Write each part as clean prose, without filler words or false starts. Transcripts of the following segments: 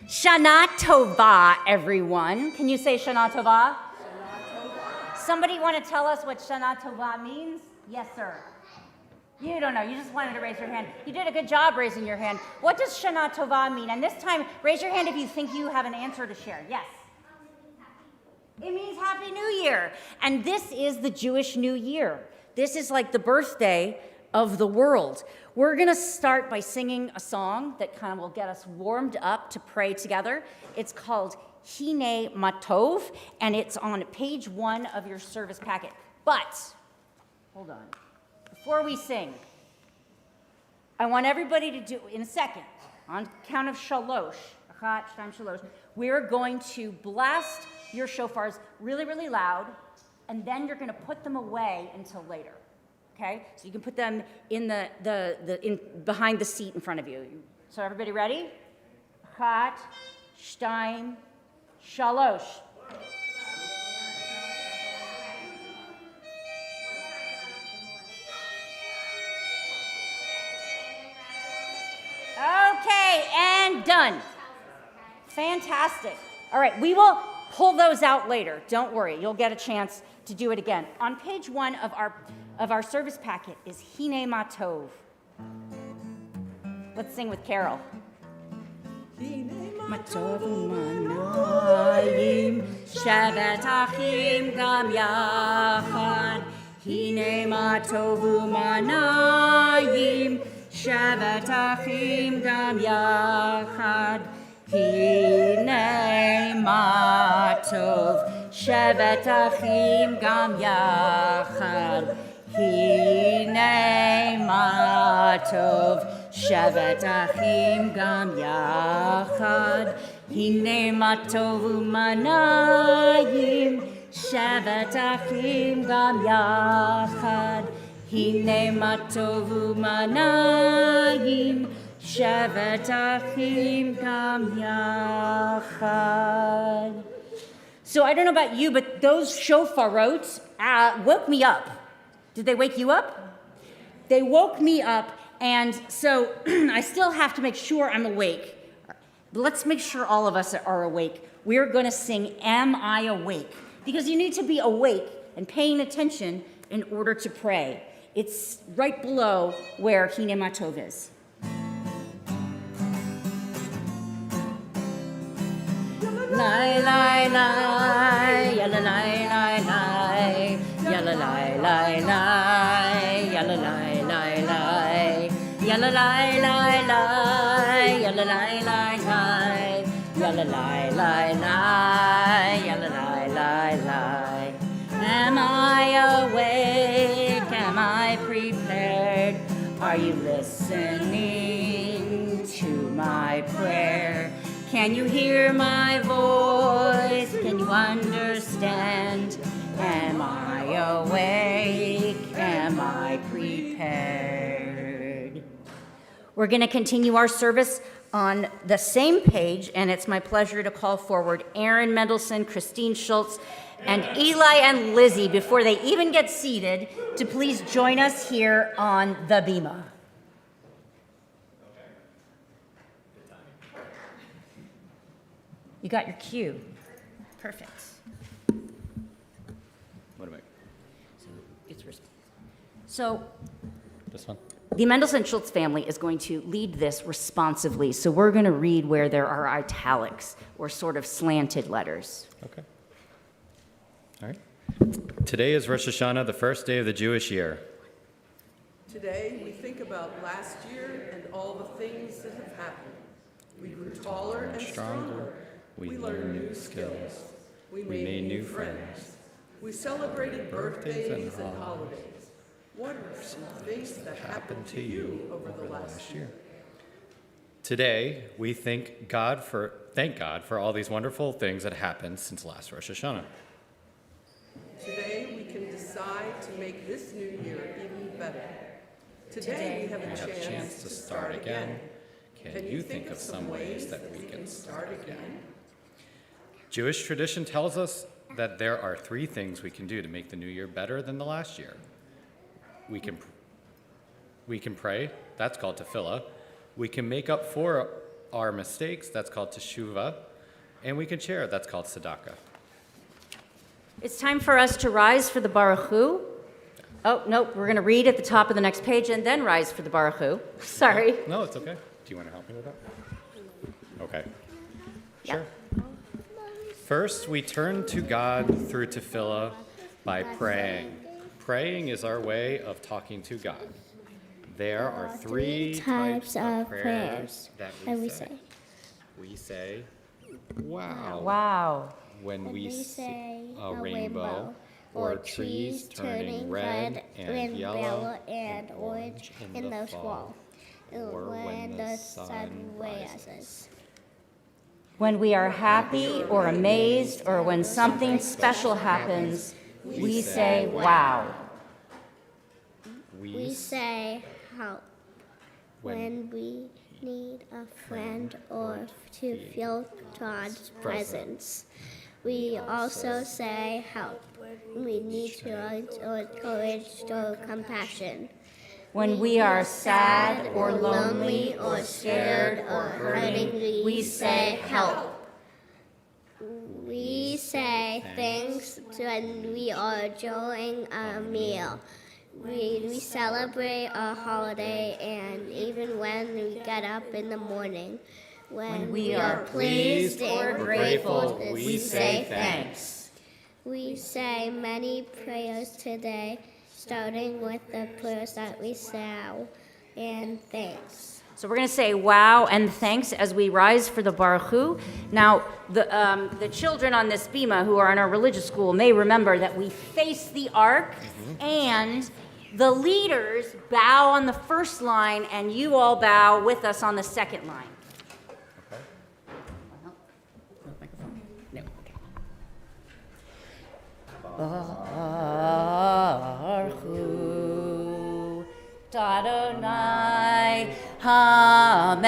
Shana Tova, everyone. Can you say Shana Tova? Somebody want to tell us what Shana Tova means? Yes, sir. You don't know. You just wanted to raise your hand. You did a good job raising your hand. What does Shana Tova mean? And this time, raise your hand if you think you have an answer to share. Yes. It means Happy New Year. And this is the Jewish New Year. This is like the birthday of the world. We're going to start by singing a song that kind of will get us warmed up to pray together. It's called Hine Matov, and it's on page 1 of your service packet. But, hold on. Before we sing, I want everybody to do, in a second, on count of shalosh, achat, shtaim, shalosh, we're going to blast your shofars really, really loud, and then you're going to put them away until later. Okay? So you can put them in behind the seat in front of you. So everybody ready? Achat, shtaim, shalosh. Okay, and done. Fantastic. All right, we will pull those out later. Don't worry, you'll get a chance to do it again. On page 1 of our service packet is Hine Matov. Let's sing with Carol. Hine Matov u'manayim, shevet achim gam yachad. Hine Matov u'manayim, shevet achim gam yachad. Hine Matov, shevet achim gam yachad. Hine Matov, shevet achim gam yachad. Hine Matov u'manayim, shevet achim gam yachad. Hine Matov u'manayim, shevet achim gam yachad. So I don't know about you, but those shofarot woke me up. Did they wake you up? They woke me up, and so I still have to make sure I'm awake. But let's make sure all of us are awake. We're going to sing Am I Awake? Because you need to be awake and paying attention in order to pray. It's right below where Hine Matov is. Lai lai lai, yalla lai lai lai, yalla lai lai lai, yalla lai lai lai, yalla lai lai lai, yalla lai lai lai, yalla lai lai lai, yalla lai lai lai. Am I awake? Am I prepared? Are you listening to my prayer? Can you hear my voice? Can you understand? Am I awake? Am I prepared? We're going to continue our service on the same page, and it's my pleasure to call forward Aaron Mendelson, Christine Schultz, and Eli and Lizzie, before they even get seated, to please join us here on the Bima. You got your cue. Perfect. What am I? So This one? the Mendelson Schultz family is going to lead this responsively. So we're going to read where there are italics or sort of slanted letters. Okay. All right. Today is Rosh Hashanah, the first day of the Jewish year. Today, we think about last year and all the things that have happened. We grew taller and stronger. We learned new skills. We made new friends. We celebrated birthdays and holidays. What are some things that happened to you over the last year? Today, we thank God for all these wonderful things that happened since last Rosh Hashanah. Today, we can decide to make this new year even better. Today, we have a chance to start again. Can you think of some ways that we can start again? Jewish tradition tells us that there are 3 things we can do to make the new year better than the last year. We can pray, that's called tefillah. We can make up for our mistakes, that's called teshuvah, and we can share, that's called tzedakah. It's time for us to rise for the Baruch Hu. Oh, nope, we're going to read at the top of the next page and then rise for the Baruch Hu. Sorry. No, it's okay. Do you want to help me with that? Okay. Sure. First, we turn to God through tefillah by praying. Praying is our way of talking to God. There are three types of prayers that we say. We say, wow. Wow. When we see a rainbow, or trees turning red and yellow and orange in the fall, or when the sun rises. When we are happy or amazed or when something special happens, we say, wow. We say help when we need a friend or to feel God's presence. We also say help when we need to or courage or compassion. When we are sad or lonely or scared or hurting, we say help. We say thanks when we are enjoying a meal. We celebrate a holiday, and even when we get up in the morning. When we are pleased or grateful, we say thanks. We say many prayers today, starting with the prayers that we say and thanks. So we're going to say wow and thanks as we rise for the Baruch Hu. Now, the children on this bima who are in our religious school may remember that we face the ark, and the leaders bow on the first line, and you all bow with us on the second line. Baruch Hu Adonai HaMevorach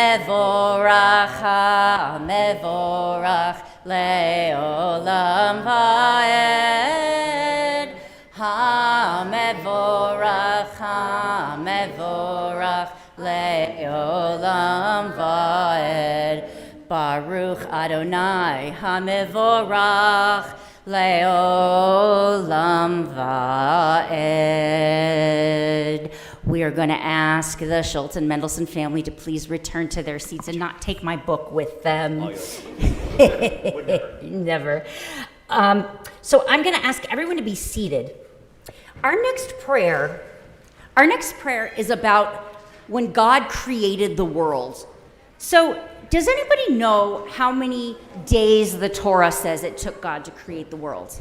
HaMevorach Le'olam Va'ed HaMevorach HaMevorach Le'olam Va'ed Baruch Adonai HaMevorach Le'olam Va'ed. We are going to ask the Schultz and Mendelsohn family to please return to their seats and not take my book with them. Never. So I'm going to ask everyone to be seated. Our next prayer is about when God created the world. So does anybody know how many days the Torah says it took God to create the world?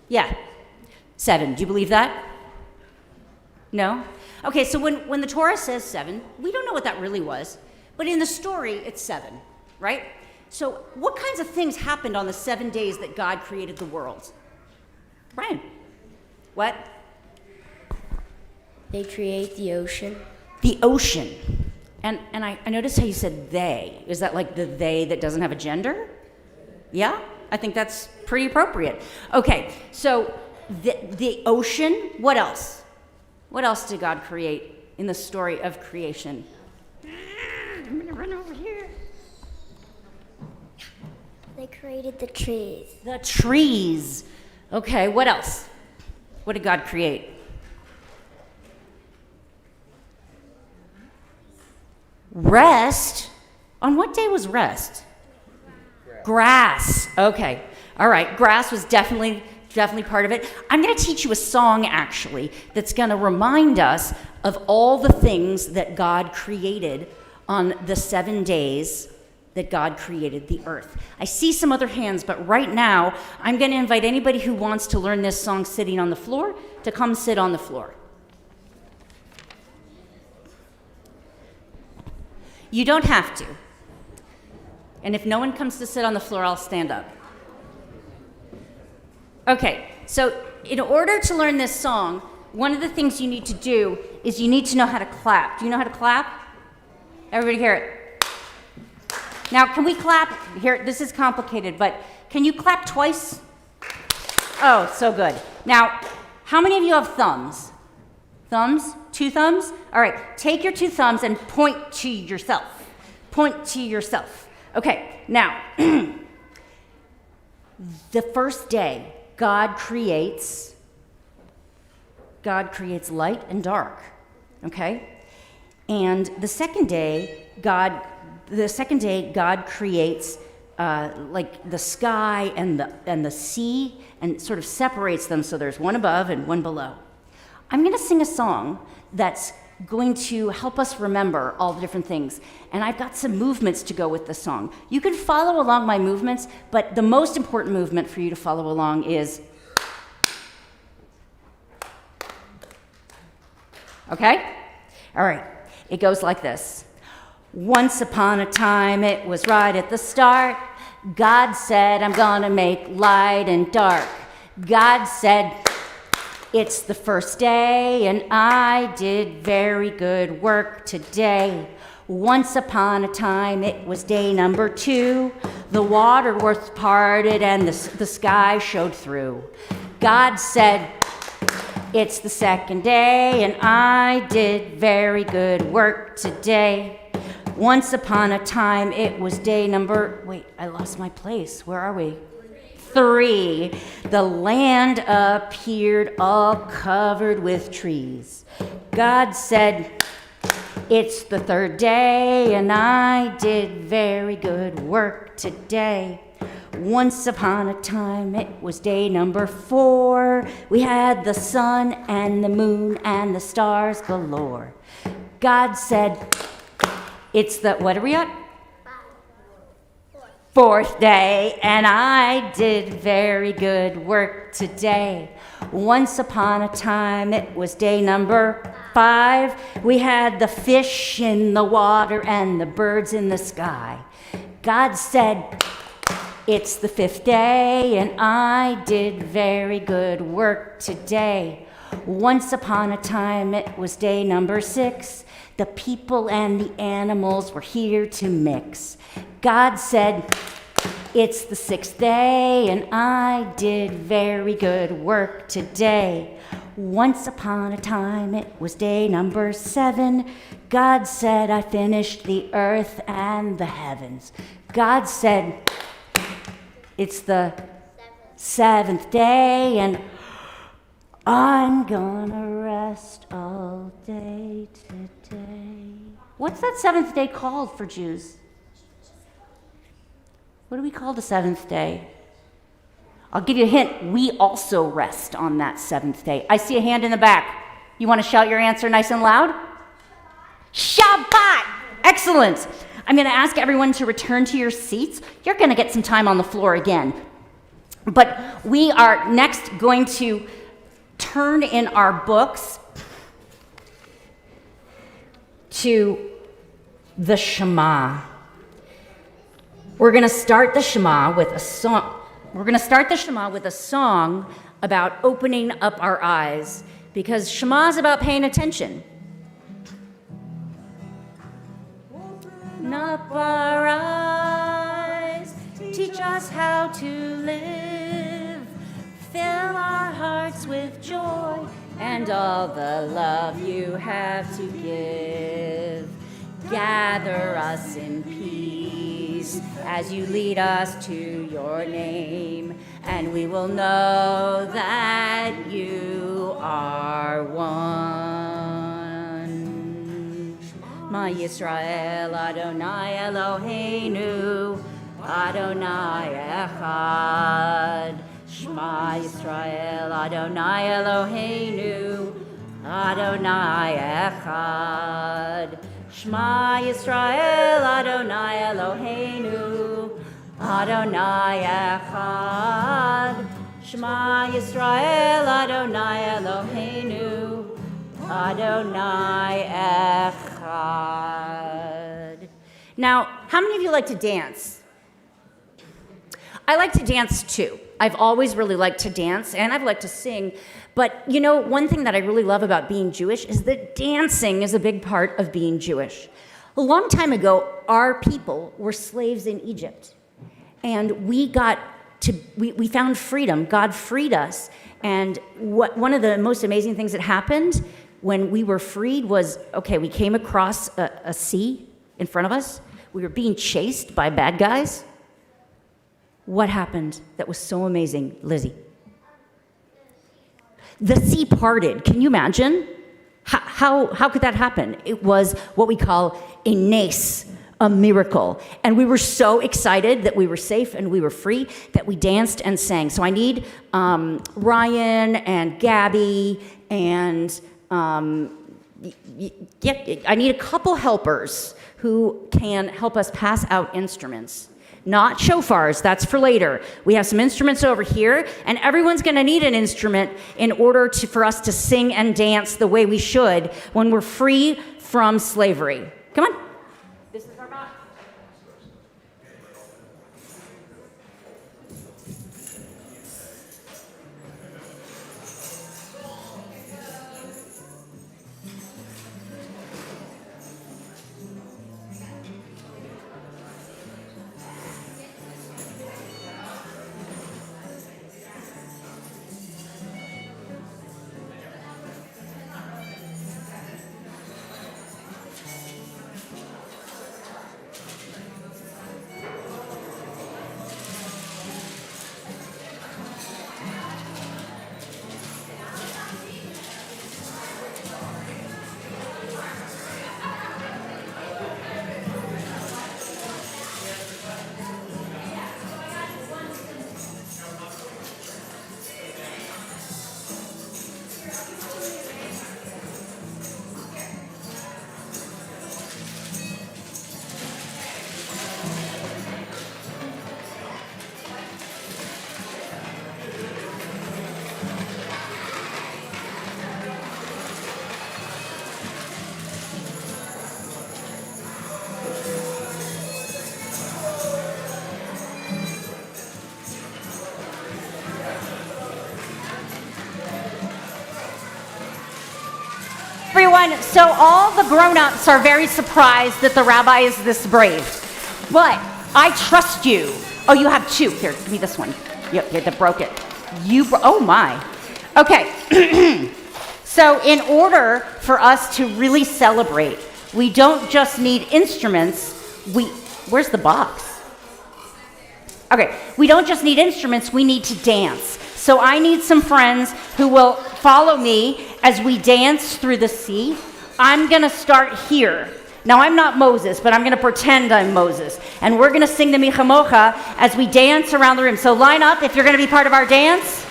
Yeah, 7. Do you believe that? No? Okay, so when the Torah says 7, we don't know what that really was. But in the story, it's 7, right? So what kinds of things happened on the 7 days that God created the world? Brian, what? They create the ocean. The ocean. And I noticed how you said they. Is that like the they that doesn't have a gender? Yeah? I think that's pretty appropriate. Okay, so the ocean, what else? What else did God create in the story of creation? I'm going to run over here. They created the trees. The trees. Okay, what else? What did God create? Rest. On what day was rest? Grass. Okay. All right. Grass was definitely part of it. I'm going to teach you a song, actually, that's going to remind us of all the things that God created on the 7 days that God created the earth. I see some other hands, but right now, I'm going to invite anybody who wants to learn this song sitting on the floor to come sit on the floor. You don't have to. And if no one comes to sit on the floor, I'll stand up. Okay, so in order to learn this song, one of the things you need to do is you need to know how to clap. Do you know how to clap? Everybody hear it. Now, can we clap? Here, this is complicated, but can you clap twice? Oh, so good. Now, how many of you have thumbs? Thumbs? 2 thumbs? All right, take your 2 thumbs and point to yourself. point to yourself. Okay, now, the first day, God creates light and dark, okay? And the second day, God creates like the sky and the sea, and sort of separates them so there's one above and one below. I'm going to sing a song that's going to help us remember all the different things. And I've got some movements to go with the song. You can follow along my movements, but the most important movement for you to follow along is, okay? All right, it goes like this. Once upon a time, it was right at the start. God said, I'm gonna make light and dark. God said, it's the first day, and I did very good work today. Once upon a time, it was day number 2. The water was parted and the sky showed through. God said, it's the second day, and I did very good work today. Once upon a time, it was day number, wait, I lost my place. Where are we? 3. The land appeared all covered with trees. God said, it's the third day, and I did very good work today. Once upon a time, it was day number 4. We had the sun and the moon and the stars galore. God said, it's the, what are we at? 4th day, and I did very good work today. Once upon a time, it was day number 5. We had the fish in the water and the birds in the sky. God said, it's the 5th day, and I did very good work today. Once upon a time, it was day number 6. The people and the animals were here to mix. God said, it's the 6th day, and I did very good work today. Once upon a time, it was day number 7. God said, I finished the earth and the heavens. God said, it's the 7th day, and I'm gonna rest all day today. What's that 7th day called for Jews? What do we call the 7th day? I'll give you a hint. We also rest on that 7th day. I see a hand in the back. You want to shout your answer nice and loud? Shabbat! Excellent. I'm going to ask everyone to return to your seats. You're going to get some time on the floor again. But we are next going to turn in our books to the Shema. We're going to start the Shema with a song. We're going to start the Shema with a song about opening up our eyes, because Shema is about paying attention. Open up our eyes, teach us how to live, fill our hearts with joy and all the love you have to give. Gather us in peace as you lead us to your name, and we will know that you are one. Shema Yisrael Adonai Eloheinu Adonai Echad. Shema Yisrael Adonai Eloheinu Adonai Echad. Shema Yisrael Adonai Eloheinu Adonai Echad. Shema Yisrael Adonai Eloheinu Adonai Echad. Now, how many of you like to dance? I like to dance too. I've always really liked to dance, and I've liked to sing. But you know, one thing that I really love about being Jewish is that dancing is a big part of being Jewish. A long time ago, our people were slaves in Egypt, and we found freedom. God freed us, and one of the most amazing things that happened when we were freed was, okay, we came across a sea in front of us. We were being chased by bad guys. What happened that was so amazing, Lizzie? The sea parted. Can you imagine? How could that happen? It was what we call a nace, a miracle. And we were so excited that we were safe and we were free that we danced and sang. So I need Ryan and Gabby and I need a couple helpers who can help us pass out instruments. Not shofars, that's for later. We have some instruments over here, and everyone's gonna need an instrument in order for us to sing and dance the way we should when we're free from slavery. Come on. This is our box. Everyone, so all the grown-ups are very surprised that the rabbi is this brave. But I trust you. Oh, you have two. Here, give me this one. Yep, that broke it. Oh my. Okay. So in order for us to really celebrate, we don't just need instruments. Where's the box? Okay, we don't just need instruments, we need to dance. So I need some friends who will follow me as we dance through the sea. I'm gonna start here. Now I'm not Moses, but I'm gonna pretend I'm Moses. And we're gonna sing the Michamocha as we dance around the room. So line up if you're gonna be part of our dance.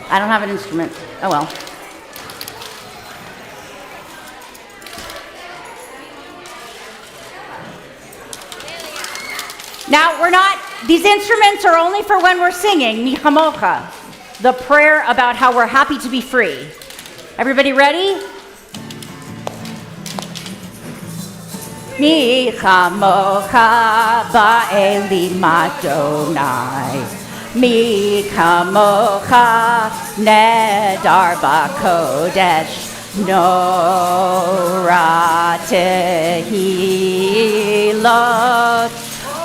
I don't have an instrument, oh well. Now, these instruments are only for when we're singing, Michamocha, the prayer about how we're happy to be free. Everybody ready? Michamocha ba'elim Adonai, Michamocha nedar ba'kodesh, Nora tehilot,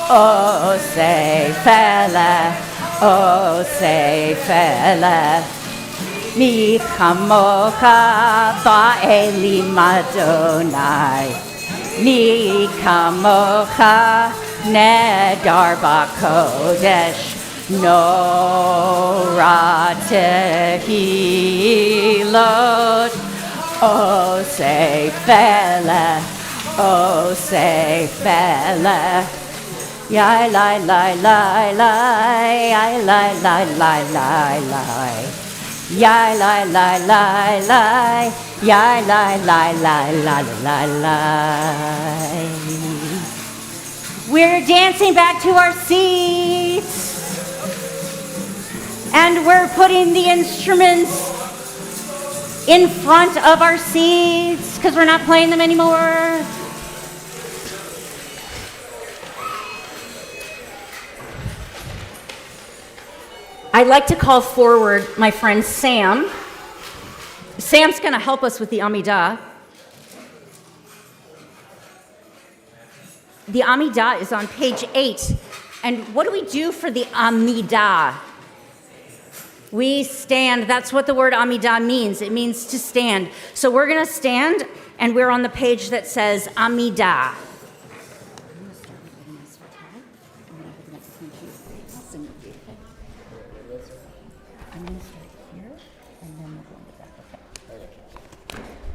oh, say fella, Michamocha ba'elim Adonai, Michamocha nedar ba'kodesh, Nora tehilot, oh, say fella, Yai lai lai lai lai, yai lai lai lai lai lai, yai lai lai lai lai, yai lai lai lai lai lai lai. We're dancing back to our seats, and we're putting the instruments in front of our seats because we're not playing them anymore. I'd like to call forward my friend Sam. Sam's going to help us with the Amidah. The Amidah is on page 8. And what do we do for the Amidah? We stand. That's what the word Amidah means. It means to stand. So we're going to stand And we're on the page that says Amidah.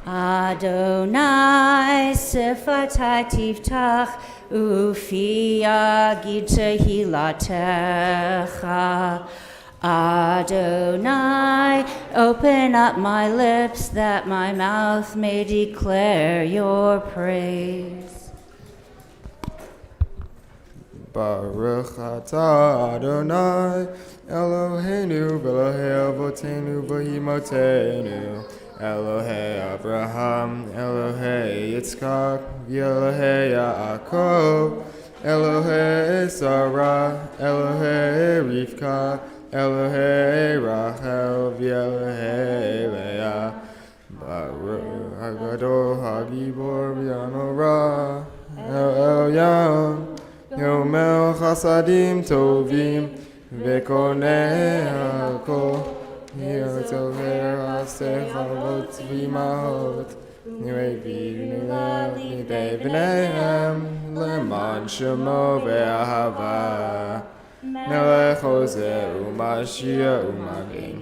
Adonai sifatai tiftach ufi yagid tehilatecha. Adonai, open up my lips that my mouth may declare your praise. Baruch atah Adonai Eloheinu v'Elohei avotenu v'himotenu Elohei Abraham, Elohei Yitzchak, Elohei Yaakov, Elohei Sarah, Elohei Rivka, Elohei Rachel, Elohei Leah, Baruch Hagadol Hagibor V'Yanora, El Elyon, Yomel Chasadim Tovim, V'Konei HaKol. Yotover Asechavot V'Imahot Nivei B'Nehem Leman Shemo Ve'Ahava Melech Hoseh U'Mashiach U'Magen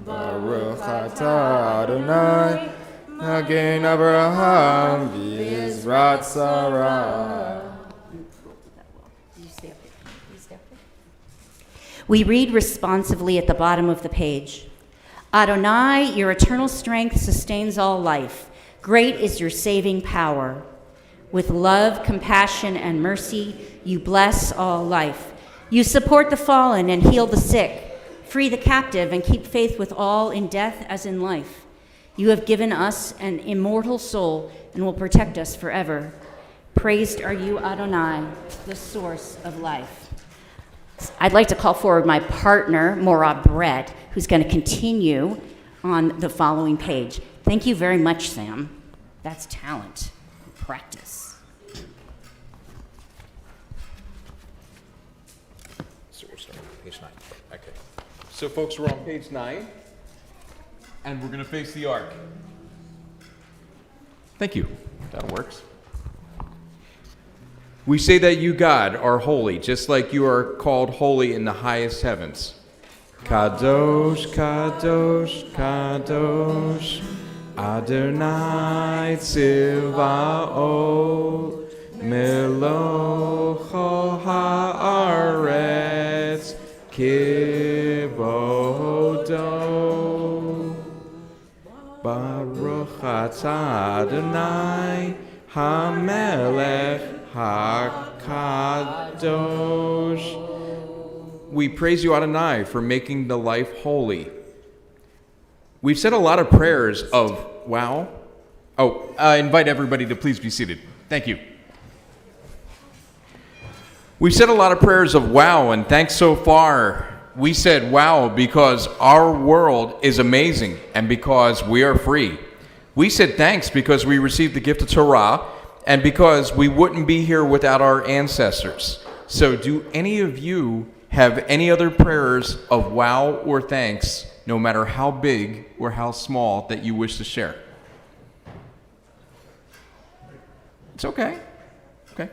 Baruch Atah Adonai Magen Abraham V'Yizrat Sarah. We read responsively at the bottom of the page. Adonai, your eternal strength sustains all life. Great is your saving power. With love, compassion, and mercy, you bless all life. You support the fallen and heal the sick, free the captive, and keep faith with all in death as in life. You have given us an immortal soul and will protect us forever. Praised are you, Adonai, the source of life. I'd like to call forward my partner, Maura Brett, who's going to continue on the following page. Thank you very much, Sam. That's talent, practice. So we're starting on page 9. Okay. So folks, we're on page 9, and we're going to face the ark. Thank you. That works. We say that you, God, are holy, just like you are called holy in the highest heavens. Kadosh, Kadosh, Kadosh, Adonai Tziva'ot, Melocho ha'aretz, Kivodo. Baruch atah Adonai, HaMelech, HaKadosh. We praise you, Adonai, for making the life holy. We've said a lot of prayers of wow. Oh, I invite everybody to please be seated. Thank you. We've said a lot of prayers of wow and thanks so far. We said wow because our world is amazing and because we are free. We said thanks because we received the gift of Torah and because we wouldn't be here without our ancestors. So do any of you have any other prayers of wow or thanks, no matter how big or how small, that you wish to share? It's okay. Okay.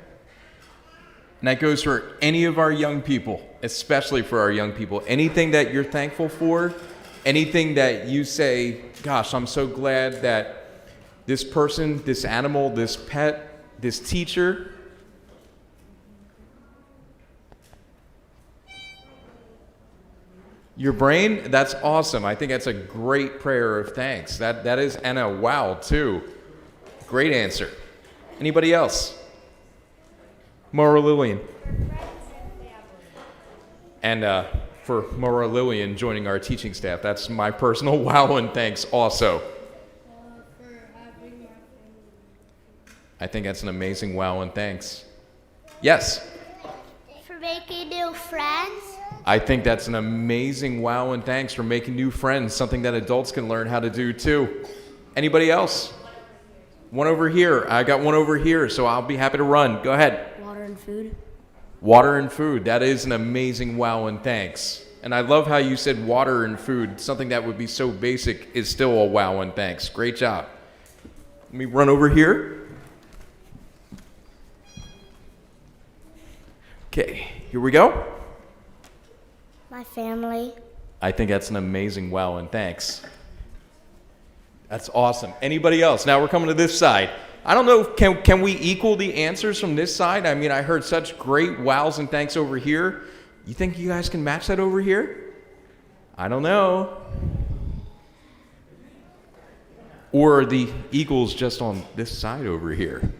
And that goes for any of our young people, especially for our young people. Anything that you're thankful for, anything that you say, gosh, I'm so glad that this person, this animal, this pet, this teacher, your brain, that's awesome. I think that's a great prayer of thanks. That is, and a wow, too. Great answer. Anybody else? Maura Lillian. And for Maura Lillian joining our teaching staff, that's my personal wow and thanks also. I think that's an amazing wow and thanks. Yes? For making new friends. I think that's an amazing wow and thanks for making new friends, something that adults can learn how to do too. Anybody else? One over here. I got one over here, so I'll be happy to run. Go ahead. Water and food. Water and food. That is an amazing wow and thanks. And I love how you said water and food. Something that would be so basic is still a wow and thanks. Great job. Let me run over here. Okay, here we go. My family. I think that's an amazing wow and thanks. That's awesome. Anybody else? Now we're coming to this side. I don't know, can we equal the answers from this side? I mean, I heard such great wows and thanks over here. You think you guys can match that over here? I don't know. Or are the equals just on this side over here?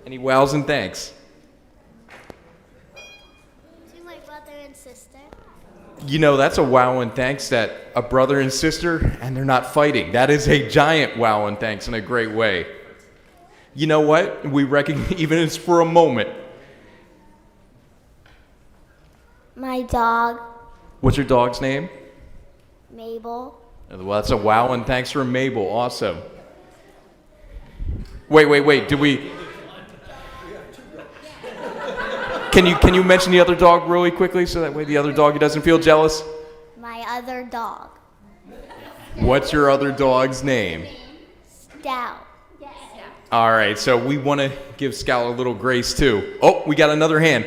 Any wows and thanks? To my brother and sister. You know, that's a wow and thanks, that a brother and sister, and they're not fighting. That is a giant wow and thanks in a great way. You know what? We recognize, even if it's for a moment. My dog, What's your dog's name? Mabel. Well, that's a wow and thanks for Mabel. Awesome. Wait. Do we? Can you mention the other dog really quickly so that way the other dog doesn't feel jealous? My other dog, What's your other dog's name? Scout. All right, so we want to give Scout a little grace too. Oh, we got another hand.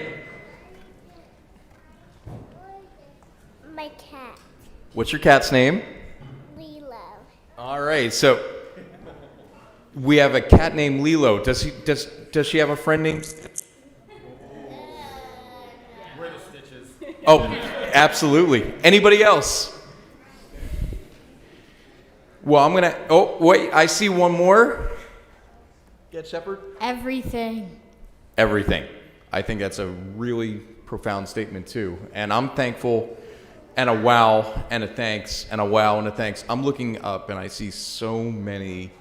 My cat, What's your cat's name? Lilo. All right, so we have a cat named Lilo. Does she have a friend named? Oh, absolutely. Anybody else? Well, I'm gonna. Oh, wait. I see one more. Get Shepherd. Everything. Everything. I think that's a really profound statement too, and I'm thankful. And a wow and a thanks and a wow and a thanks. I'm looking up and I see so many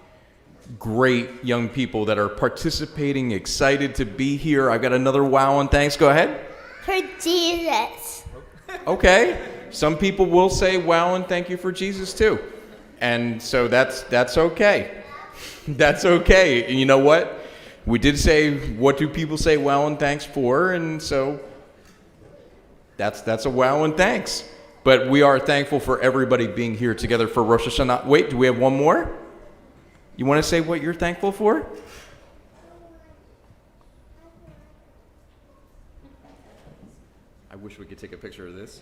great young people that are participating, excited to be here. I've got another wow and thanks. Go ahead. For Jesus. Okay. Some people will say wow and thank you for Jesus too. And so that's okay. That's okay. And you know what? We did say, what do people say wow and thanks for? And so that's a wow and thanks. But we are thankful for everybody being here together for Rosh Hashanah. Wait, do we have one more? You want to say what you're thankful for? I wish we could take a picture of this.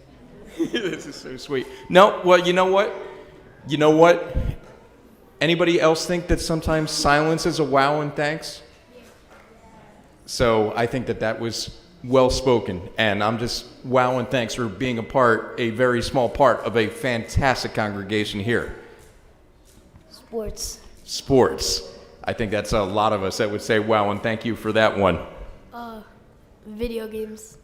This is so sweet. No, well, you know what? You know what? Anybody else think that sometimes silence is a wow and thanks? So I think that was well spoken, and I'm just wow and thanks for being a very small part of a fantastic congregation here. Sports. I think that's a lot of us that would say wow and thank you for that one. Video games.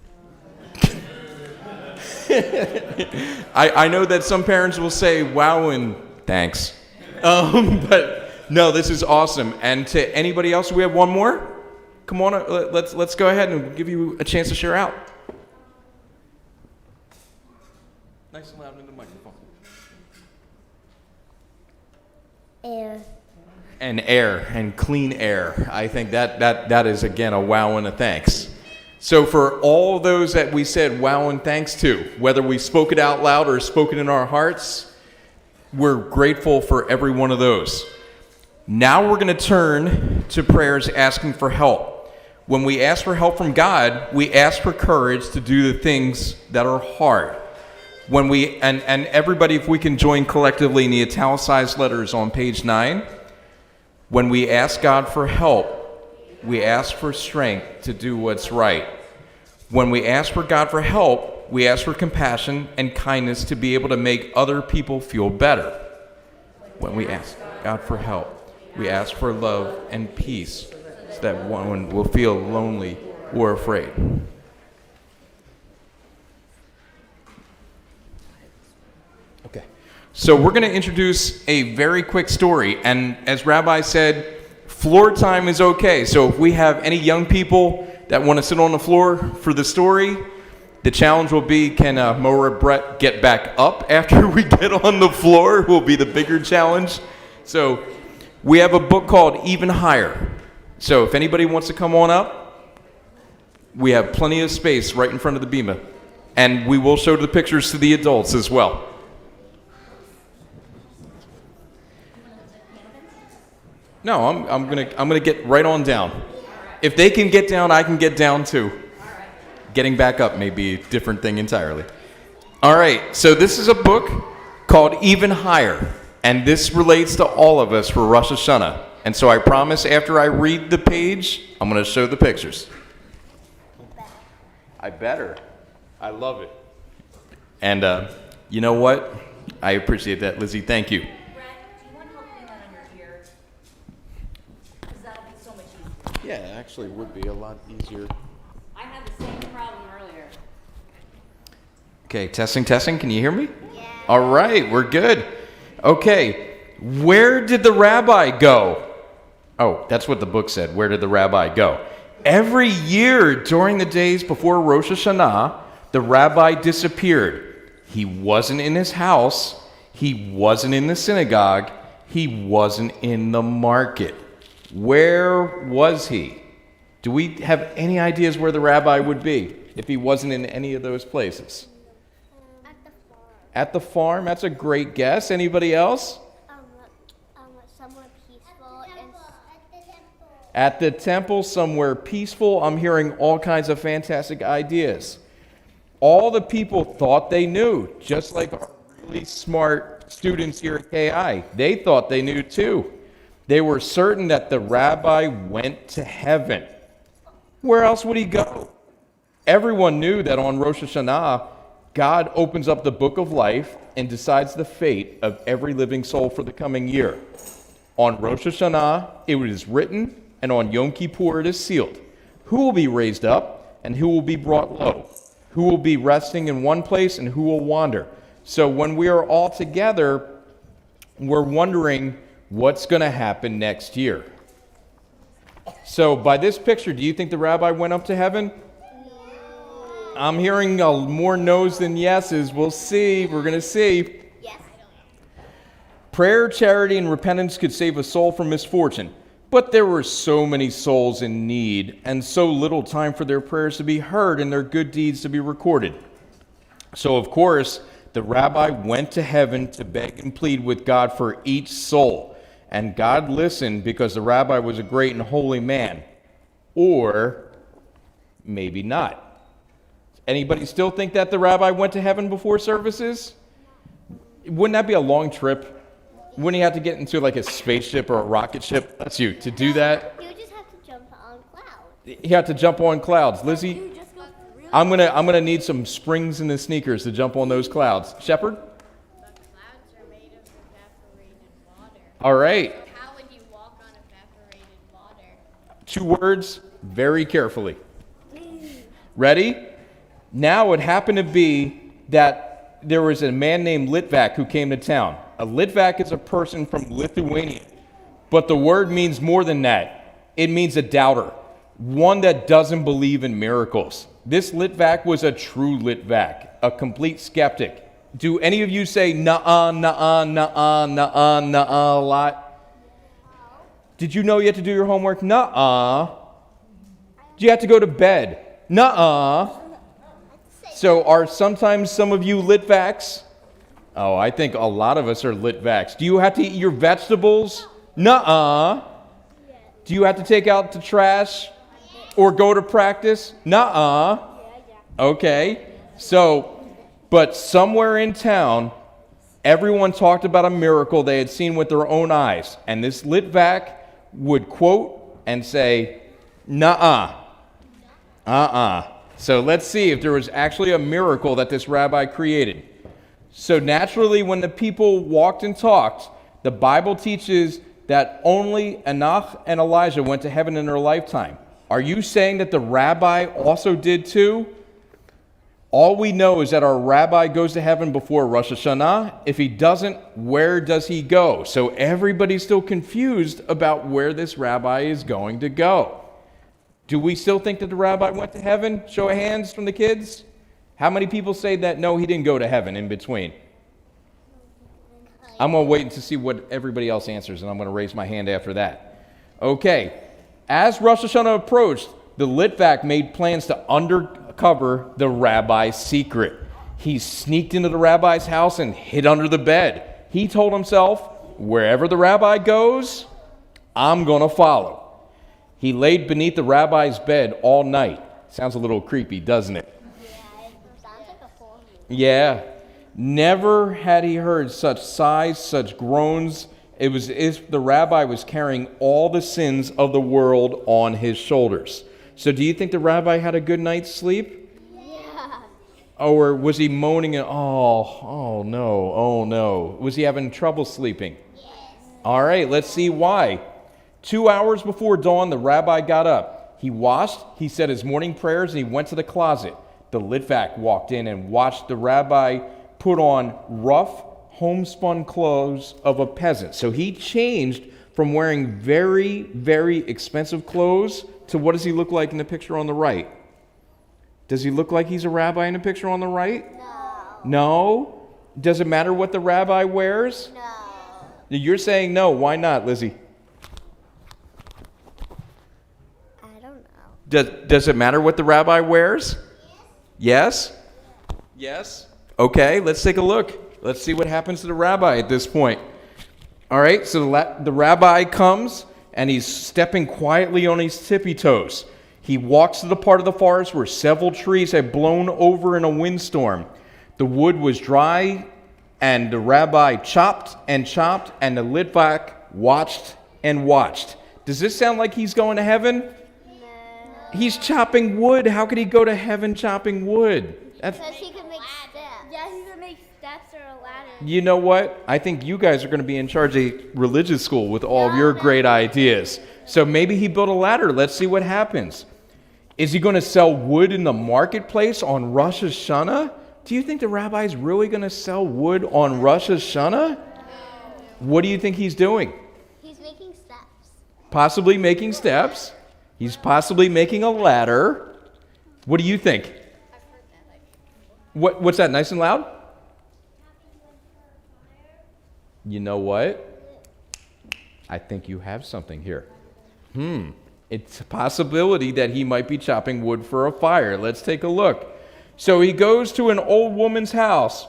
I know that some parents will say wow and thanks, but no, this is awesome. And to anybody else, we have one more. Come on, let's go ahead and give you a chance to share out. Nice and loud in the microphone. Air. And air, and clean air. I think that is, again, a wow and a thanks. So for all those that we said wow and thanks to, whether we spoke it out loud or spoke it in our hearts, we're grateful for every one of those. Now we're going to turn to prayers asking for help. When we ask for help from God, we ask for courage to do the things that are hard. When we and everybody, if we can join collectively in the italicized letters on page 9, when we ask God for help, we ask for strength to do what's right. When we ask for God for help, we ask for compassion and kindness to be able to make other people feel better. When we ask God for help, we ask for love and peace so that one will feel lonely or afraid. Okay. So we're going to introduce a very quick story. And as Rabbi said, floor time is okay. So if we have any young people that want to sit on the floor for the story, the challenge will be, can Mo or Brett get back up after we get on the floor? Will be the bigger challenge. So we have a book called Even Higher. So if anybody wants to come on up, we have plenty of space right in front of the bima. And we will show the pictures to the adults as well. No, I'm gonna get right on down. If they can get down, I can get down too. Getting back up may be a different thing entirely. All right, so this is a book called Even Higher, and this relates to all of us for Rosh Hashanah. And so I promise after I read the page, I'm going to show the pictures. I better. I love it. And you know what? I appreciate that, Lizzie. Thank you. Brad, do you want help putting that on your ear? Because that'll be so much easier. Yeah, it actually would be a lot easier. I had the same problem earlier. Okay, testing. Can you hear me? Yeah. All right, we're good. Okay, where did the rabbi go? Oh, that's what the book said. Where did the rabbi go? Every year during the days before Rosh Hashanah, the rabbi disappeared. He wasn't in his house. He wasn't in the synagogue. He wasn't in the market. Where was he? Do we have any ideas where the rabbi would be if he wasn't in any of those places? At the farm. That's a great guess. Anybody else? Somewhere peaceful. At the temple, somewhere peaceful. I'm hearing all kinds of fantastic ideas. All the people thought they knew, just like our really smart students here at KI. They thought they knew too. They were certain that the rabbi went to heaven. Where else would he go? Everyone knew that on Rosh Hashanah, God opens up the book of life and decides the fate of every living soul for the coming year. On Rosh Hashanah, it is written, and on Yom Kippur it is sealed. Who will be raised up, and who will be brought low? Who will be resting in one place, and who will wander? So when we are all together, we're wondering what's going to happen next year. So by this picture, do you think the rabbi went up to heaven? I'm hearing more no's than yeses. We'll see. We're going to see. Yes. Prayer, charity, and repentance could save a soul from misfortune. But there were so many souls in need and so little time for their prayers to be heard and their good deeds to be recorded. So, of course, the rabbi went to heaven to beg and plead with God for each soul. And God listened because the rabbi was a great and holy man. Or maybe not. Anybody still think that the rabbi went to heaven before services? Wouldn't that be a long trip? Wouldn't he have to get into like a spaceship or a rocket ship? That's you. To do that? You just have to jump on clouds. He had to jump on clouds. Lizzie, I'm gonna need some springs in the sneakers to jump on those clouds. Shepherd? The clouds are made of evaporated water. All right. How would you walk on evaporated water? 2 words, very carefully. Ready? Now it happened to be that there was a man named Litvak who came to town. A Litvak is a person from Lithuania. But the word means more than that. It means a doubter, one that doesn't believe in miracles. This Litvak was a true Litvak, a complete skeptic. Do any of you say nuh-uh, nuh-uh, nuh-uh, nuh-uh, nuh-uh a lot? Did you know you had to do your homework? Nuh-uh. Do you have to go to bed? Nuh-uh. So are sometimes some of you Litvaks? Oh, I think a lot of us are Litvaks. Do you have to eat your vegetables? Nuh-uh. Do you have to take out the trash or go to practice? Nuh-uh. Okay. So, but somewhere in town, everyone talked about a miracle they had seen with their own eyes. And this Litvak would quote and say, nuh-uh. Uh-uh. So let's see if there was actually a miracle that this rabbi created. So naturally, when the people walked and talked, the Bible teaches that only Enoch and Elijah went to heaven in their lifetime. Are you saying that the rabbi also did too? All we know is that our rabbi goes to heaven before Rosh Hashanah. If he doesn't, where does he go? So everybody's still confused about where this rabbi is going to go. Do we still think that the rabbi went to heaven? Show of hands from the kids. How many people say that no, he didn't go to heaven in between? I'm going to wait to see what everybody else answers, and I'm going to raise my hand after that. Okay. As Rosh Hashanah approached, the Litvak made plans to uncover the rabbi's secret. He sneaked into the rabbi's house and hid under the bed. He told himself, wherever the rabbi goes, I'm going to follow. He laid beneath the rabbi's bed all night. Sounds a little creepy, doesn't it? Yeah, it sounds like a full moon. Yeah. Never had he heard such sighs, such groans. It was as if the rabbi was carrying all the sins of the world on his shoulders. So do you think the rabbi had a good night's sleep? Yeah. Or was he moaning and, oh no. Was he having trouble sleeping? Yes. All right, let's see why. 2 hours before dawn, the rabbi got up. He washed, he said his morning prayers, and he went to the closet. The Litvak walked in and watched the rabbi put on rough, homespun clothes of a peasant. So he changed from wearing very, very expensive clothes to what does he look like in the picture on the right? Does he look like he's a rabbi in the picture on the right? No. No? Does it matter what the rabbi wears? No. You're saying no. Why not, Lizzie? I don't know. Does it matter what the rabbi wears? Yes? Yes? Okay, let's take a look. Let's see what happens to the rabbi at this point. All right, so the rabbi comes, and he's stepping quietly on his tippy toes. He walks to the part of the forest where several trees had blown over in a windstorm. The wood was dry, and the rabbi chopped, and the Litvak watched and watched. Does this sound like he's going to heaven? No. He's chopping wood. How could he go to heaven chopping wood? That's, Because he can make steps. Yeah, he can make steps or a ladder. you know what? I think you guys are going to be in charge of religious school with all of your great ideas. So maybe he built a ladder. Let's see what happens. Is he going to sell wood in the marketplace on Rosh Hashanah? Do you think the rabbi's really going to sell wood on Rosh Hashanah? What do you think he's doing? He's making steps. Possibly making steps. He's possibly making a ladder. What do you think? What's that? Nice and loud? You know what? I think you have something here. It's a possibility that he might be chopping wood for a fire. Let's take a look. So he goes to an old woman's house.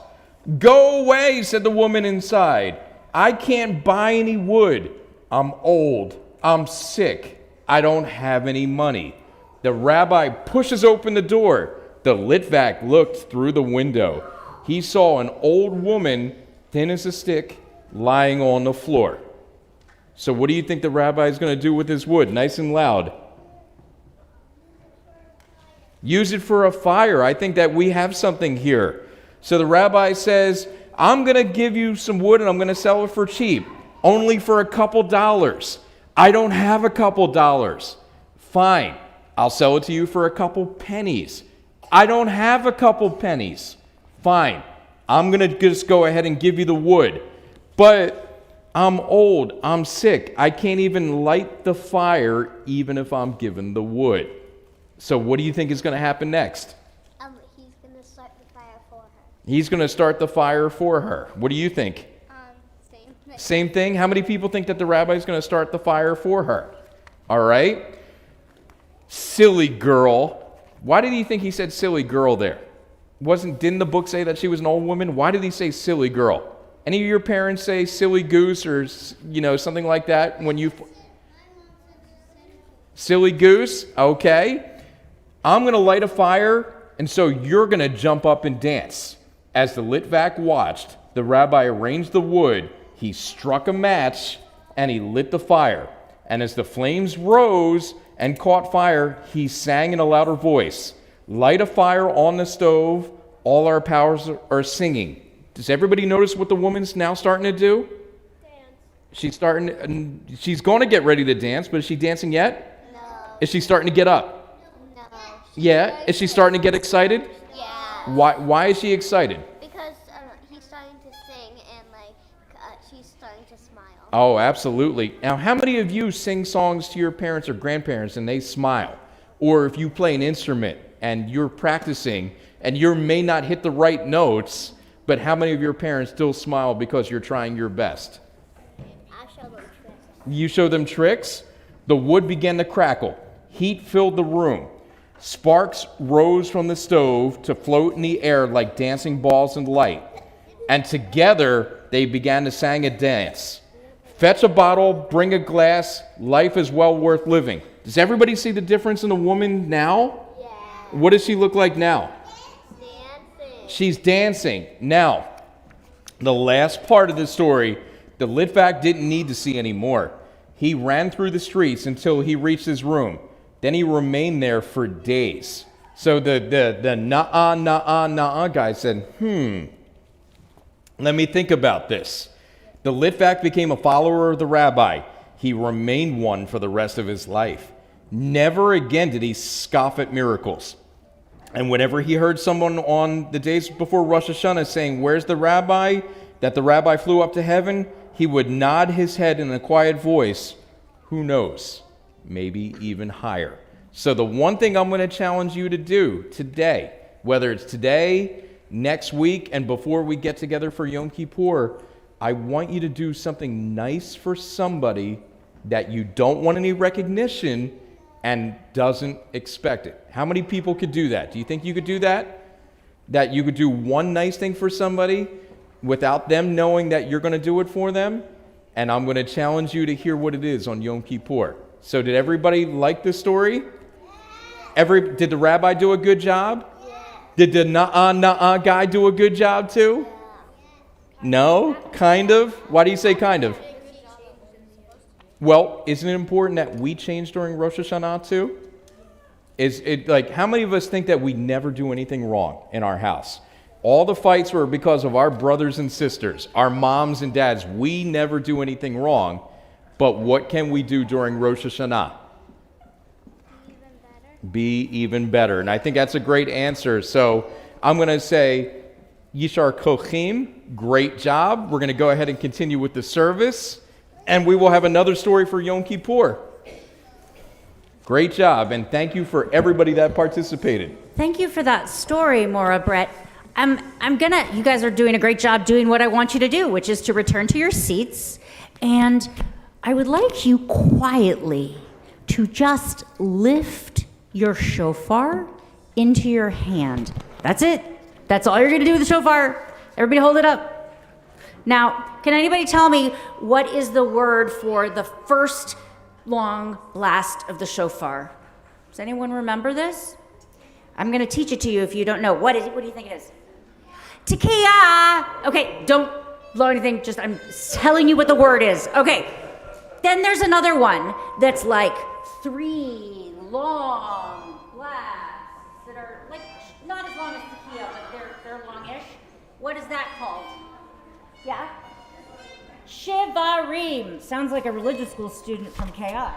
Go away, said the woman inside. I can't buy any wood. I'm old. I'm sick. I don't have any money. The rabbi pushes open the door. The Litvak looked through the window. He saw an old woman, thin as a stick, lying on the floor. So what do you think the rabbi is going to do with his wood? Nice and loud. Use it for a fire. I think that we have something here. So the rabbi says, I'm going to give you some wood and I'm going to sell it for cheap, only for a couple dollars. I don't have a couple dollars. Fine, I'll sell it to you for a couple pennies. I don't have a couple pennies. Fine, I'm going to just go ahead and give you the wood. But I'm old, I'm sick, I can't even light the fire even if I'm given the wood. So what do you think is going to happen next? He's going to start the fire for her. He's going to start the fire for her. What do you think? Same thing. Same thing? How many people think that the rabbi is going to start the fire for her? All right. Silly girl. Why did he think he said silly girl there? Didn't the book say that she was an old woman? Why did he say silly girl? Any of your parents say silly goose or, something like that when you... Silly goose? Okay. I'm going to light a fire, and so you're going to jump up and dance. As the Litvak watched, the rabbi arranged the wood, he struck a match, and he lit the fire. And as the flames rose and caught fire, he sang in a louder voice, light a fire on the stove, all our powers are singing. Does everybody notice what the woman's now starting to do? Dance. She's going to get ready to dance, but is she dancing yet? No. Is she starting to get up? No. Yeah. Is she starting to get excited? Yeah. Why is she excited? Because he's starting to sing and she's starting to smile. Oh, absolutely. Now, how many of you sing songs to your parents or grandparents and they smile? Or if you play an instrument and you're practicing and you may not hit the right notes, but how many of your parents still smile because you're trying your best? I show them tricks. You show them tricks? The wood began to crackle. Heat filled the room. Sparks rose from the stove to float in the air like dancing balls in light. And together they began to sing a dance. Fetch a bottle, bring a glass. Life is well worth living. Does everybody see the difference in the woman now? Yeah. What does she look like now? Dancing. She's dancing. Now, the last part of the story, the Litvak didn't need to see any more. He ran through the streets until he reached his room. Then he remained there for days. So the nah guy said, let me think about this. The Litvak became a follower of the rabbi. He remained one for the rest of his life. Never again did he scoff at miracles. And whenever he heard someone on the days before Rosh Hashanah saying, where's the rabbi? That the rabbi flew up to heaven, he would nod his head in a quiet voice. Who knows? Maybe even higher. So the one thing I'm going to challenge you to do today, whether it's today, next week, and before we get together for Yom Kippur, I want you to do something nice for somebody that you don't want any recognition and doesn't expect it. How many people could do that? Do you think you could do that? That you could do one nice thing for somebody without them knowing that you're going to do it for them? And I'm going to challenge you to hear what it is on Yom Kippur. So did everybody like this story? Did the rabbi do a good job? Did the nah guy do a good job too? No? Kind of? Why do you say kind of? Well, isn't it important that we change during Rosh Hashanah too? Is it like, how many of us think that we never do anything wrong in our house? All the fights were because of our brothers and sisters, our moms and dads. We never do anything wrong. But what can we do during Rosh Hashanah? Be even better. And I think that's a great answer. So I'm going to say, Yishar Kochim, great job. We're going to go ahead and continue with the service. And we will have another story for Yom Kippur. Great job. And thank you for everybody that participated. Thank you for that story, Maura Brett. You guys are doing a great job doing what I want you to do, which is to return to your seats. And I would like you quietly to just lift your shofar into your hand. That's it. That's all you're going to do with the shofar. Everybody hold it up. Now, can anybody tell me what is the word for the first long blast of the shofar? Does anyone remember this? I'm going to teach it to you if you don't know. What do you think it is? Tekiah. Okay, don't blow anything. Just I'm telling you what the word is. Okay. Then there's another one that's like 3 long blasts that are like not as long as tekiah, but they're longish. What is that called? Yeah? Shivarim. Sounds like a religious school student from KI.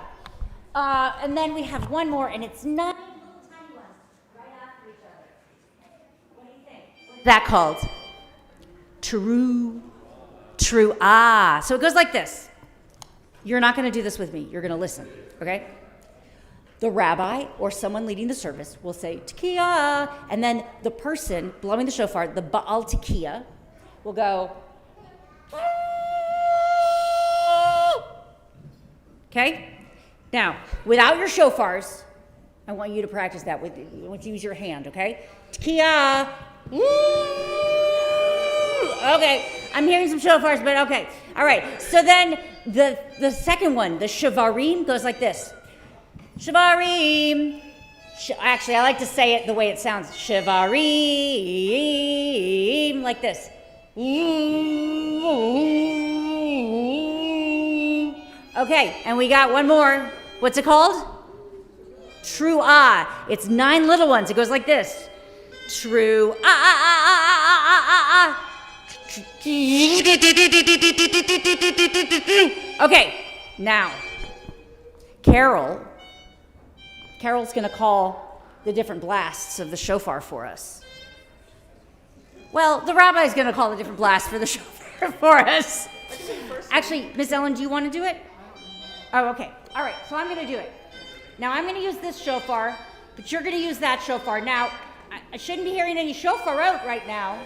And then we have one more, and it's 9 little tiny ones right after each other. What do you think? What is that called? True. So it goes like this. You're not going to do this with me. You're going to listen, okay? The rabbi or someone leading the service will say, Tekiah, and then the person blowing the shofar, the Baal Tekiah, will go, okay? Now, without your shofars, I want you to practice that. I want you to use your hand, okay? Tekiah. Okay, I'm hearing some shofars, but okay. All right, so then the second one, the shivarim, goes like this. Shivarim. Actually, I like to say it the way it sounds. Shivarim, like this. Okay, and we got one more. What's it called? Truah. It's 9 little ones. It goes like this. True. Okay, now, Carol's going to call the different blasts of the shofar for us. Well, the rabbi's going to call the different blasts for the shofar for us. Actually, Miss Ellen, do you want to do it? Oh, okay. All right, so I'm going to do it. Now, I'm going to use this shofar, but you're going to use that shofar. Now, I shouldn't be hearing any shofarot right now.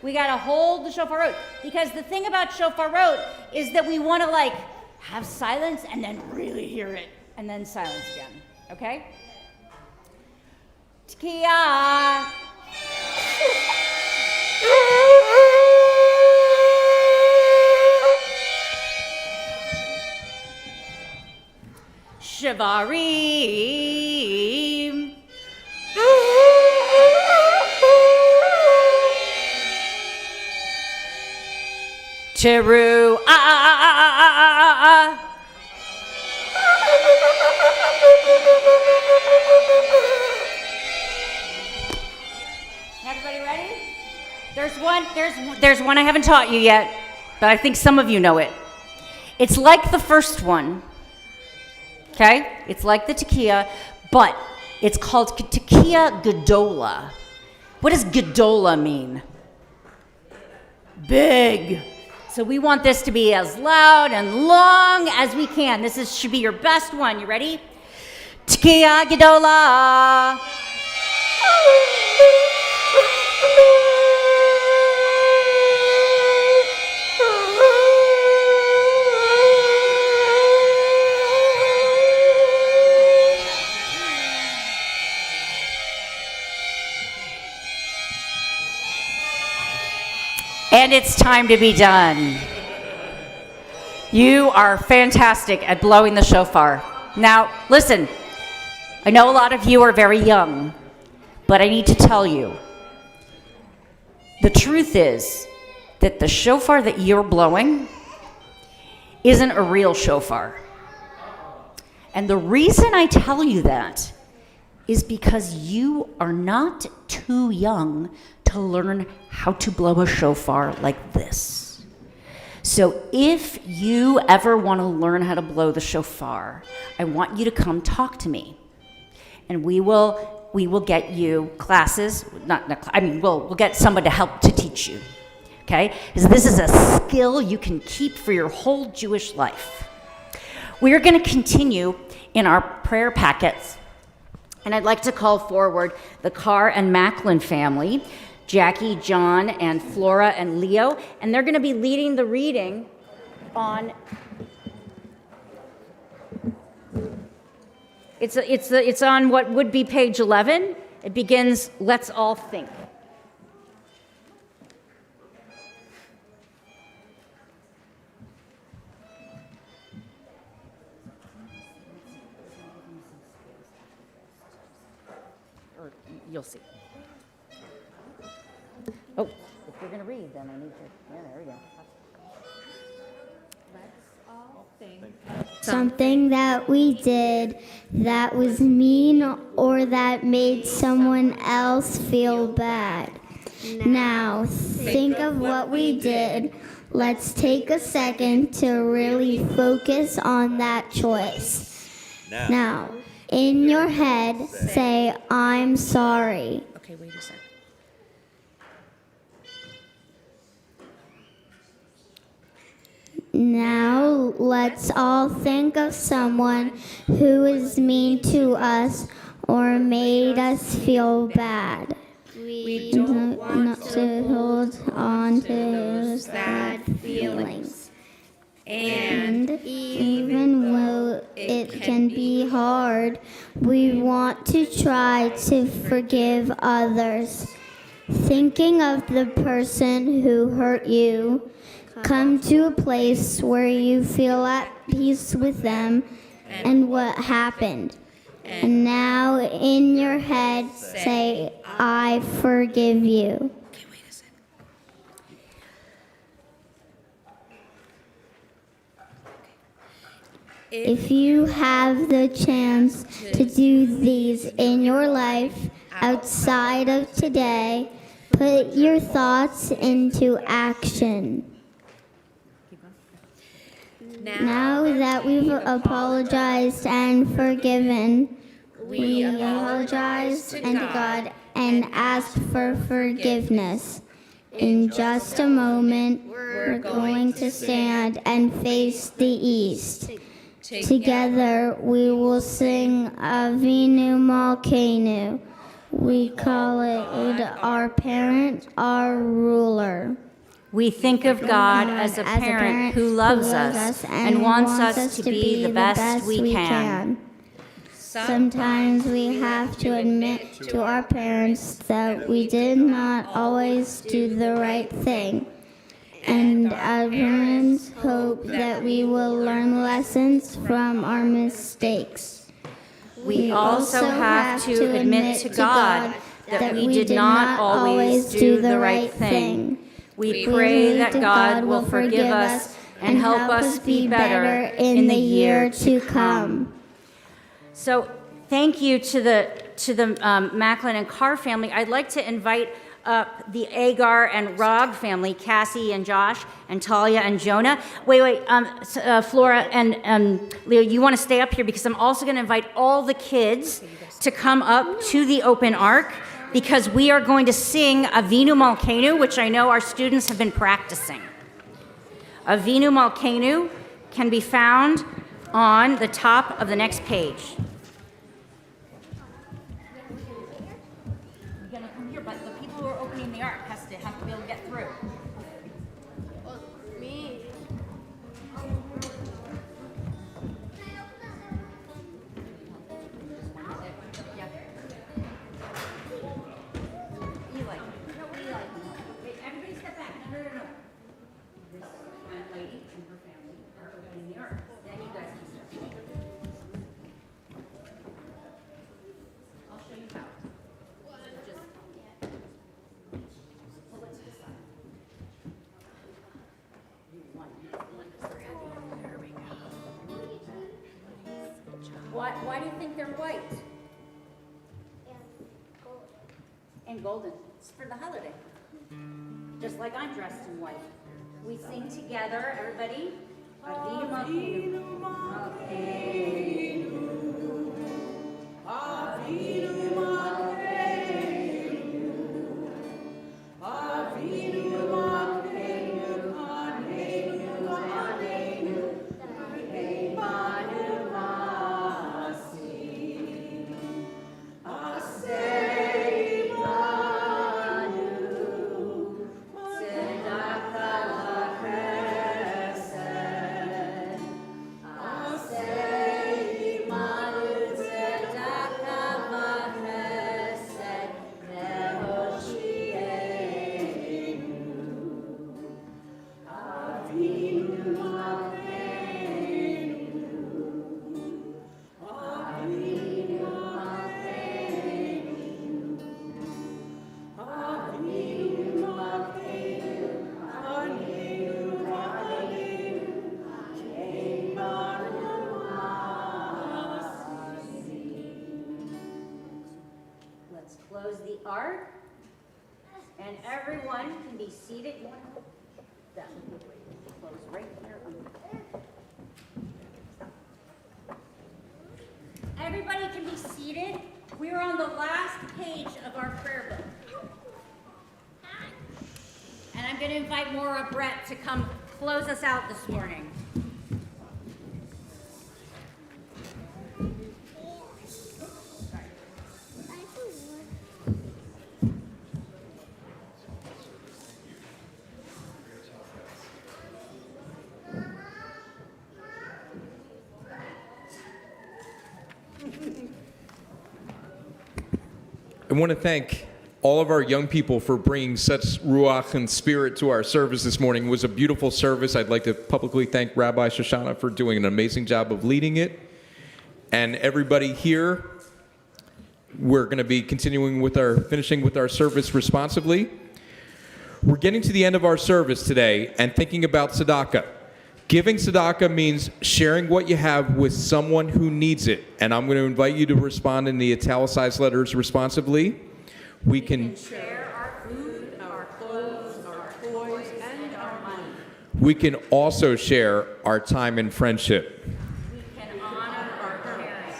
We got to hold the shofarot. Because the thing about shofarot is that we want to, like, have silence and then really hear it. And then silence again. Okay? Tekiah. Shavarim. Teru. Everybody ready? There's one I haven't taught you yet, but I think some of you know it. It's like the first one. Okay? It's like the tekiah, but it's called tekiah gedola. What does gedola mean? Big. So we want this to be as loud and long as we can. Should be your best one. You ready? Tekiah gedola. And it's time to be done. You are fantastic at blowing the shofar. Now, listen, I know a lot of you are very young, but I need to tell you, the truth is that the shofar that you're blowing isn't a real shofar. And the reason I tell you that is because you are not too young to learn how to blow a shofar like this. So if you ever want to learn how to blow the shofar, I want you to come talk to me. And we will get you classes, we'll get someone to help to teach you. Okay? Because this is a skill you can keep for your whole Jewish life. We are going to continue in our prayer packets. And I'd like to call forward the Carr and Macklin family, Jackie, John, and Flora, and Leo, and they're going to be leading the reading on. It's on what would be page 11. It begins, "Let's all think." Or you'll see. Oh, if you're going to read, then I need to. Yeah, there we go. Let's all think. Something that we did that was mean or that made someone else feel bad. Now, think of what we did. Let's take a second to really focus on that choice. Now, in your head, say, "I'm sorry." Okay, wait a second. Now, let's all think of someone who was mean to us or made us feel bad. We don't want to hold on to those bad feelings. And even though it can be hard, we want to try to forgive others. Thinking of the person who hurt you, come to a place where you feel at peace with them and what happened. And now in your head, say, "I forgive you." Okay, wait a second. If you have the chance to do these in your life outside of today, put your thoughts into action. Now that we've apologized and forgiven, we apologize to God and ask for forgiveness. In just a moment, we're going to stand and face the east. Together, we will sing Avinu Malkeinu. We call it our parent, our ruler. We think of God as a parent who loves us and wants us to be the best we can. Sometimes we have to admit to our parents that we did not always do the right thing. And our parents hope that we will learn lessons from our mistakes. We also have to admit to God that we did not always do the right thing. We pray that God will forgive us and help us be better in the year to come. So thank you to the Macklin and Carr family. I'd like to invite up the Agar and Rog family, Cassie and Josh and Talia and Jonah. Wait, Flora and Leo, you want to stay up here because I'm also going to invite all the kids to come up to the open ark because we are going to sing Avinu Malkeinu, which I know our students have been practicing. Avinu Malkeinu can be found on the top of the next page. But the people who are opening the ark have to be able to get through. Well, me. Eli. Wait, everybody step back. No. This lady and her family are opening the ark. Then you guys can step back. I'll show you how. Why do you think they're white? And golden. It's for the holiday. Just like I'm dressed in white. We sing together, everybody. Avinu Malkeinu. Avinu Malkeinu. Avinu Malkeinu. Aneinu, Aneinu. Manu Masi. Asei Manu. Tzedaka v'chesed. Asei Manu. Tzedaka v'chesed. Nehoshieinu. Avinu Malkeinu. Avinu Malkeinu. Avinu Malkeinu. Aneinu, Aneinu. Manu Masi. Let's close the ark, and everyone can be seated. You want to that would be great. Close right there. Everybody can be seated. We're on the last page of our prayer book. And I'm going to invite Maura Brett to come close us out this morning. I want to thank all of our young people for bringing such ruach and spirit to our service this morning. It was a beautiful service. I'd like to publicly thank Rabbi Shoshana for doing an amazing job of leading it. And everybody here, we're going to be finishing with our service responsibly. We're getting to the end of our service today and thinking about tzedakah. Giving tzedakah means sharing what you have with someone who needs it. And I'm going to invite you to respond in the italicized letters responsibly. We can share our food, our clothes, our toys, and our money. We can also share our time and friendship. We can honor our parents.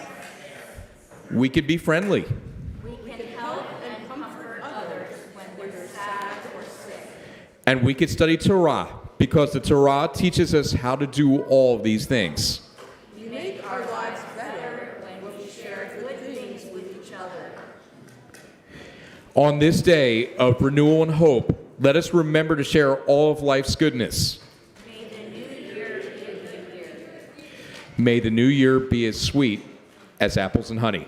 We can be friendly. We can help and comfort others when they're sad or sick. And we can study Torah, because the Torah teaches us how to do all of these things. We make our lives better when we share good things with each other. On this day of renewal and hope, let us remember to share all of life's goodness. May the new year be a good year. May the new year be as sweet as apples and honey.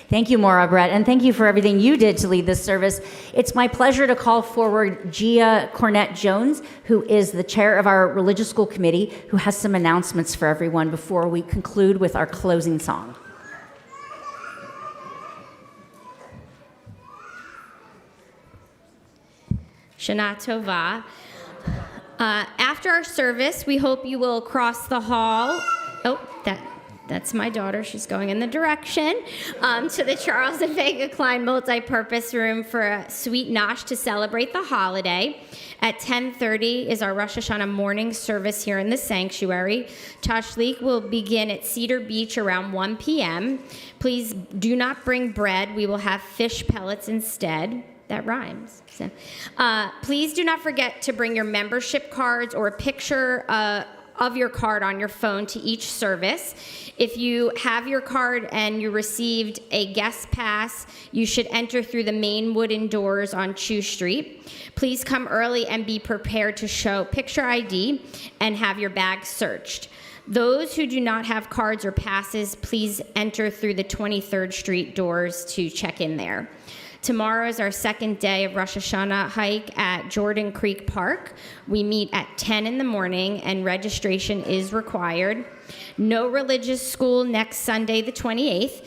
Thank you, Maura Brett, and thank you for everything you did to lead this service. It's my pleasure to call forward Gia Cornett-Jones, who is the chair of our religious school committee, who has some announcements for everyone before we conclude with our closing song. Shana Tova. After our service, we hope you will cross the hall. Oh, that's my daughter. She's going in the direction to the Charles and Vega Klein multi-purpose room for a sweet nosh to celebrate the holiday. At 10:30 is our Rosh Hashanah morning service here in the sanctuary. Tashlich will begin at Cedar Beach around 1 p.m. Please do not bring bread. We will have fish pellets instead. That rhymes. So, please do not forget to bring your membership cards or a picture of your card on your phone to each service. If you have your card and you received a guest pass, you should enter through the main wooden doors on Chew Street. Please come early and be prepared to show picture ID and have your bag searched. Those who do not have cards or passes, please enter through the 23rd Street doors to check in there. Tomorrow is our second day of Rosh Hashanah hike at Jordan Creek Park. We meet at 10 in the morning and registration is required. No religious school next Sunday, the 28th.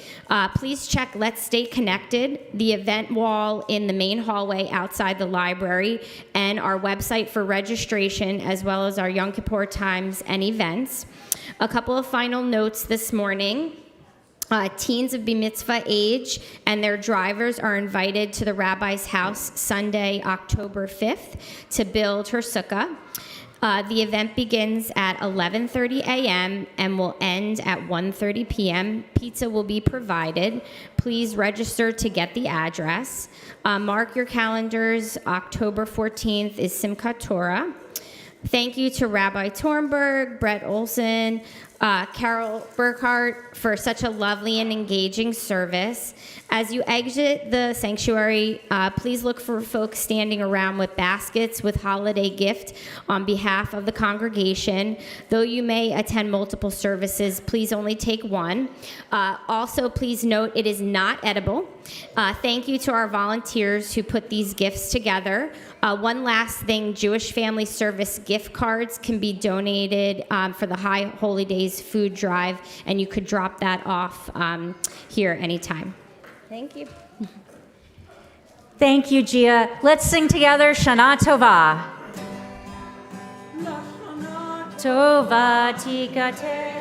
Please check Let's Stay Connected, the event wall in the main hallway outside the library, and our website for registration, as well as our Yom Kippur times and events. A couple of final notes this morning. Teens of Bar Mitzvah age and their drivers are invited to the rabbi's house Sunday, October 5th to build her sukkah. The event begins at 11:30 a.m. and will end at 1:30 p.m. Pizza will be provided. Please register to get the address. Mark your calendars. October 14th is Simchat Torah. Thank you to Rabbi Tornberg, Brett Olson, Carol Burkhart for such a lovely and engaging service. As you exit the sanctuary, please look for folks standing around with baskets with holiday gift on behalf of the congregation. Though you may attend multiple services, please only take one. Also, please note it is not edible. Thank you to our volunteers who put these gifts together. One last thing, Jewish Family Service gift cards can be donated for the High Holy Days food drive, and you could drop that off here anytime. Thank you. Thank you, Gia. Let's sing together Shana Tova. Tova tikate.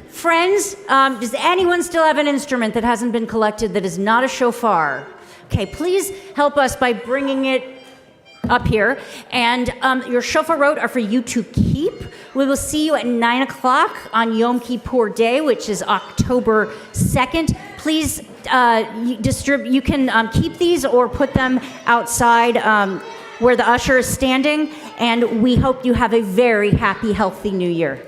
Friends, does anyone still have an instrument that hasn't been collected that is not a shofar? Okay, please help us by bringing it up here. And your shofarot are for you to keep. We will see you at 9 o'clock on Yom Kippur Day, which is October 2nd. Please you can keep these or put them outside where the usher is standing. And we hope you have a very happy, healthy new year.